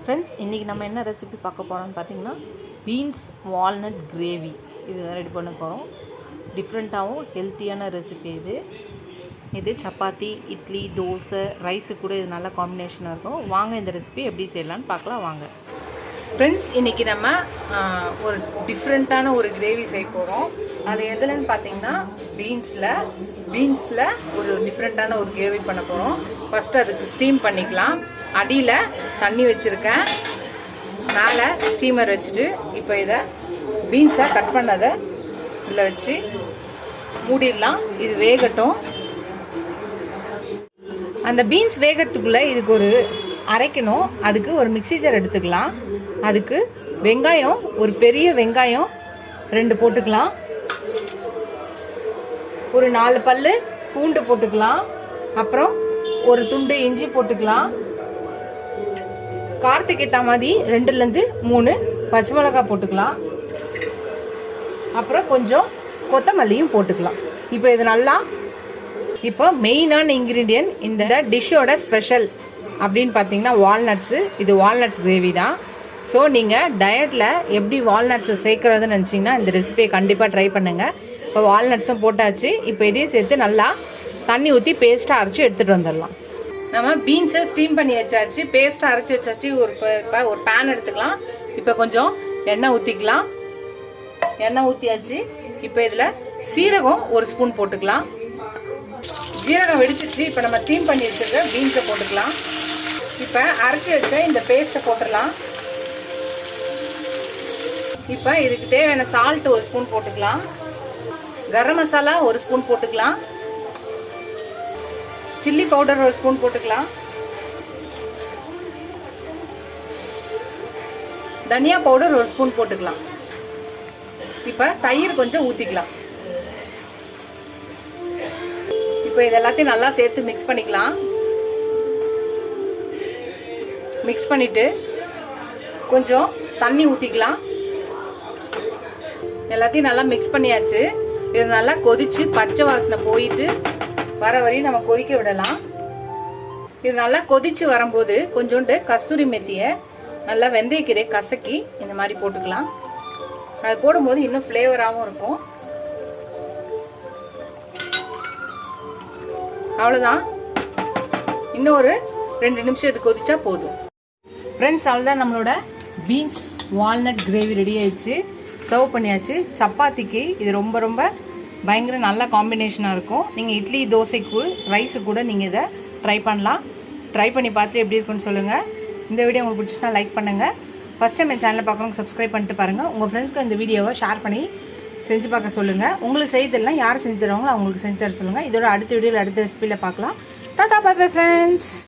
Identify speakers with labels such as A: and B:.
A: Friends, இன்றைக்கி நம்ம என்ன ரெசிபி பார்க்க போகிறோம்னு பார்த்தீங்கன்னா பீன்ஸ் வால்நட் கிரேவி இதுதான் ரெடி பண்ண போகிறோம். டிஃப்ரெண்ட்டாகவும் ஹெல்த்தியான ரெசிபி இது சப்பாத்தி, இட்லி, தோசை, ரைஸு கூட இது நல்ல காம்பினேஷனாக இருக்கும். வாங்க இந்த ரெசிபி எப்படி செய்யலான்னு பார்க்கலாம் வாங்க. ஃப்ரெண்ட்ஸ், இன்றைக்கி நம்ம ஒரு டிஃப்ரெண்ட்டான ஒரு கிரேவி செய்ய போகிறோம். அது எதுலன்னு பார்த்தீங்கன்னா பீன்ஸில் ஒரு டிஃப்ரெண்ட்டான ஒரு கிரேவி பண்ண போகிறோம். ஃபஸ்ட்டு அதுக்கு ஸ்டீம் பண்ணிக்கலாம். அடியில் தண்ணி வச்சுருக்கேன், மேலே ஸ்டீமர் வச்சுட்டு இப்போ இதை பீன்ஸை கட் பண்ணதை இதில் வச்சு மூடிடலாம். இது வேகட்டும். அந்த பீன்ஸ் வேகிறதுக்குள்ளே இதுக்கு ஒரு அரைக்கணும். அதுக்கு ஒரு மிக்ஸி ஜார் எடுத்துக்கலாம். அதுக்கு வெங்காயம், ஒரு பெரிய வெங்காயம் 2 போட்டுக்கலாம். ஒரு 4 பல்லு பூண்டு போட்டுக்கலாம். அப்புறம் ஒரு துண்டு இஞ்சி போட்டுக்கலாம். காரத்துக்கு ஏற்ற மாதிரி 2லேருந்து 3 பச்சை மிளகாய் போட்டுக்கலாம். அப்புறம் கொஞ்சம் கொத்தமல்லியும் போட்டுக்கலாம். இப்போ இது நல்லா, இப்போ மெயினான இன்க்ரீடியன்ட் இந்த டிஷ்ஷோட ஸ்பெஷல் அப்படின்னு பார்த்தீங்கன்னா வால்நட்ஸு. இது வால்நட்ஸ் கிரேவி தான். ஸோ நீங்கள் டயட்டில் எப்படி வால்நட்ஸை சேர்க்குறதுன்னு நினச்சிங்கன்னா இந்த ரெசிபியை கண்டிப்பாக ட்ரை பண்ணுங்கள். இப்போ வால்நட்ஸும் போட்டாச்சு. இப்போ இதையும் சேர்த்து நல்லா தண்ணி ஊற்றி பேஸ்ட்டாக அரைச்சி எடுத்துகிட்டு வந்துடலாம். நம்ம பீன்ஸை ஸ்டீம் பண்ணி வச்சாச்சு, பேஸ்ட்டாக அரைச்சி வச்சாச்சு. ஒரு பேன் எடுத்துக்கலாம். இப்போ கொஞ்சம் எண்ணெய் ஊற்றிக்கலாம். எண்ணெய் ஊற்றியாச்சு. இப்போ இதில் சீரகம் 1 ஸ்பூன் போட்டுக்கலாம். ஜீரகம் வெடிச்சிச்சு. இப்போ நம்ம ஸ்டீம் பண்ணி வச்சுருக்க பீன்ஸை போட்டுக்கலாம். இப்போ அரைச்சி வச்ச இந்த பேஸ்ட்டை போட்டுடலாம். இப்போ இதுக்கு தேவையான சால்ட் 1 ஸ்பூன் போட்டுக்கலாம். கரம் மசாலா 1 ஸ்பூன் போட்டுக்கலாம். சில்லி பவுடர் 1 ஸ்பூன் போட்டுக்கலாம். தனியா பவுடர் 1 ஸ்பூன் போட்டுக்கலாம். இப்போ தயிர் கொஞ்சம் ஊற்றிக்கலாம். இப்போ இது எல்லாத்தையும் நல்லா சேர்த்து மிக்ஸ் பண்ணிக்கலாம். மிக்ஸ் பண்ணிட்டு கொஞ்சம் தண்ணி ஊற்றிக்கலாம். எல்லாத்தையும் நல்லா மிக்ஸ் பண்ணியாச்சு. இது நல்லா கொதிச்சு பச்சை வாசனை போயிட்டு வர வரையும் நம்ம கொதிக்க விடலாம். இது நல்லா கொதிச்சு வரும்போது கொஞ்சோண்டு கஸ்தூரி மெத்தியை நல்லா வெந்தயக்கீரை கசக்கி இந்த மாதிரி போட்டுக்கலாம். அது போடும்போது இன்னும் ஃப்ளேவராகவும் இருக்கும். அவ்வளோதான். இன்னும் ஒரு 2 நிமிஷம் இது கொதிச்சா போதும். ஃப்ரெண்ட்ஸ், அவ்வளோதான், நம்மளோட பீன்ஸ் வால்நட் கிரேவி ரெடி ஆயிடுச்சு. சர்வ் பண்ணியாச்சு. சப்பாத்திக்கு இது ரொம்ப ரொம்ப பயங்கர நல்ல காம்பினேஷனாக இருக்கும். நீங்கள் இட்லி, தோசைக்கு, ரைஸு கூட நீங்கள் இதை ட்ரை பண்ணலாம். ட்ரை பண்ணி பார்த்துட்டு எப்படி இருக்குன்னு சொல்லுங்கள். இந்த வீடியோ உங்களுக்கு பிடிச்சினா லைக் பண்ணுங்கள். ஃபஸ்ட் டைம் என் சேனலை பார்க்குறவங்க சப்ஸ்கிரைப் பண்ணிட்டு பாருங்கள். உங்கள் ஃப்ரெண்ட்ஸ்க்கு இந்த வீடியோவை ஷேர் பண்ணி செஞ்சு பார்க்க சொல்லுங்கள். உங்களுக்கு செய்தெல்லாம் யார் செஞ்சு தருவாங்களோ அவங்களுக்கு செஞ்சு தர சொல்லுங்கள். இதோட அடுத்த வீடியோவில் அடுத்த ரெசிபியில் பார்க்கலாம். Tata, bye bye friends.